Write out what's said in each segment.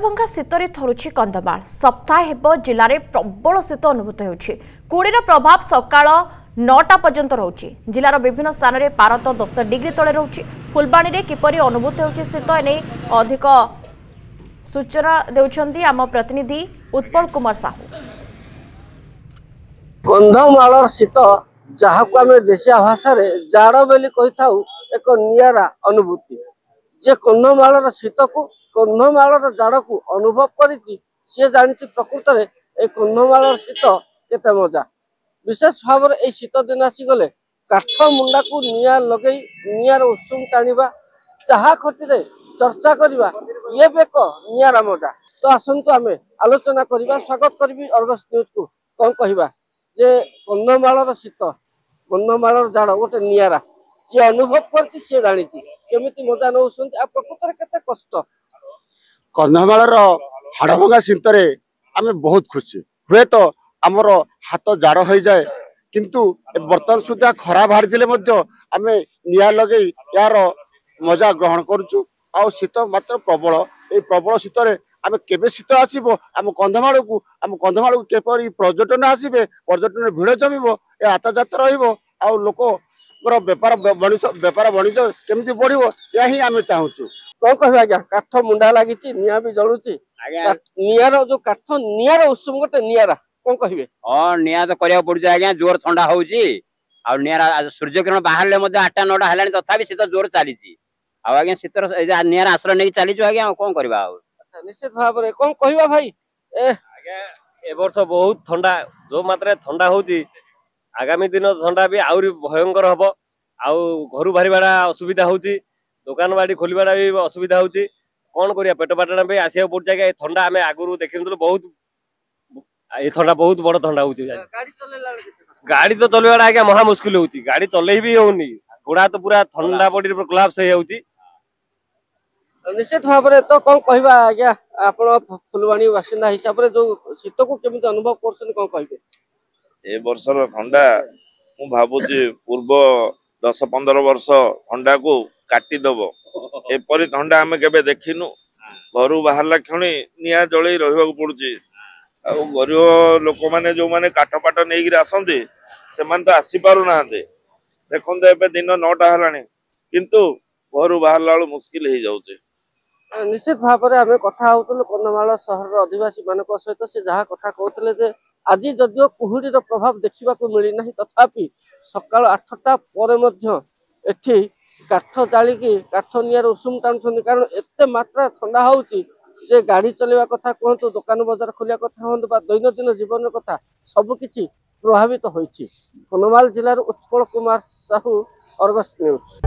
भंगा शीतरे थरुछि कंधमाल सप्ताह हेब जिले में प्रबल शीत अनुभूत होउछि। कुड़ीर प्रभाव सकाळ 9टा पर्यंत रहुछि। जिलार विभिन्न स्थान में पारद 10 डिग्री तले रहुछि। फुलबाणी रे किपरि अनुभूत होउछि शीत एने अधिक सूचना देउछन्ती आम प्रतिनिधि उत्पल कुमार साहू। कंधमाल शीत जहाँ को आम देशिया भाषा जाड़ बोली कही एक नियारा अनुभूति जे कंधमाल शीत को कंधमाल जाड़ को अनुभव करी जानी प्रकृत में ये कंधमाल शीत केते मजा। विशेष भाव में यह शीत दिन आसीगले काठ मुंडा को निया लगे नियार उषुम टाणिबा चाहा खटी चर्चा करवा ये एक नियारा मजा। तो आसतु आम आलोचना करवा। स्वागत करी अर्गस न्यूज को कौन कहवा जे कंधमाल शीत कंधमाल जाड़ गोटे नियारा जी अनुभव कर जानी केमी मजा नौ प्रकृत केते कष्ट। कंधमाल हाड़भंगा शीतरे आम बहुत खुशी हुए तो आमर हाथ जाड़ हो जाए किंतु बर्तमान सुधा खरा बाहरी आम निया लगे यार मजा ग्रहण करुचु। आ शीत मात्र प्रबल ये प्रबल शीतरे आम केबे शीत आसो आम कंधमाल को केपरि पर्यटन आसबे पर्यटन भिड़ जमीब ए यातायात रोक बेपार वाणिज्य केमती बढ़ो या ही आम चाहूँ। कौन कह आज्ञा काठ मुंडा लगी निया भी जलुची नियार जो काठ नियार उषुम गोटे नियारा कौन कहे। हाँ निया तो करिया पड़ुछ आज्ञा जोर ठंडा होउची आ नियार सूर्य किरण बाहर 8टा 9टा हेलानी तथापि शीत जोर चली आज्ञा शीत नियार आश्रय नहीं चलीचु आज्ञा कौन करबा। निश्चित भाव में कौन कहवा भाई ए वर्ष बहुत ठंडा जो मात्रा ठंडा होउची आगामी दिन ठंडा भी आउरी भयंकर हबो। आउ घर बाहरिबाडा असुविधा होउची दुकान बाड़ी खोलवाड़ा भी असुविधा होउची कौन करिया पेट पाटना भी आसिया पड़ जाए ठंडा आम आगुरी देखी बहुत ये ठंडा बहुत बड़ ठंडा होउची। गाड़ी तो चलवाड़ा आज्ञा महा मुस्किल होउची गाड़ी चले भी होउनी गोड़ा तो पूरा ठंडा बॉडी कोलैप्स हो जाउची। निश्चित भाव में तो कौन कहवा आज्ञा आपण फुलवाणी बासिंदा हिसाब से जो शीत को केमिति अनुभव करछन कौन कहबे। ए वर्षर ठंडा मु भाबुची पूर्व 10-15 वर्ष ठंडा को काटिदब एपरी ठंडा आम के देखिनु। घर बाहर क्षणी निया जल रहा पड़ुची आ गरीब लोक मैंने जो मैंने काठ पाट नहीं आसती से तो आसी पार ना देखो ए दिन 9टा है किंतु घर बाहर बेलू मुस्किल हो जाऊे। निश्चित भाव में आम कथा कंधमाल सहर अधिवासी मान सहित से जहाँ कथा कहते आज जदिव कुहुड़ीर प्रभाव देखा मिलना तथापि सकाल 8टा पर एठी काठ जालिकी काठ नियार उषुम टाणुंट कारण एत मात्रा ठंडा होउची जे गाड़ी चलवा कथा कहतु दुकान बजार खोलिया कथा कहतु बा दैनंदिन जीवन कथा सबकिछि प्रभावित होइछि। कंधमाल जिलार उत्पल कुमार साहू अर्गस न्यूज।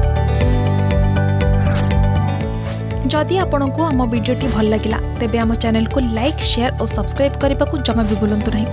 जदि आपंक आम भिडी भल लगा तेब आम चैनल को लाइक शेयर और सब्सक्राइब करने को जमा भी भूलु नहीं।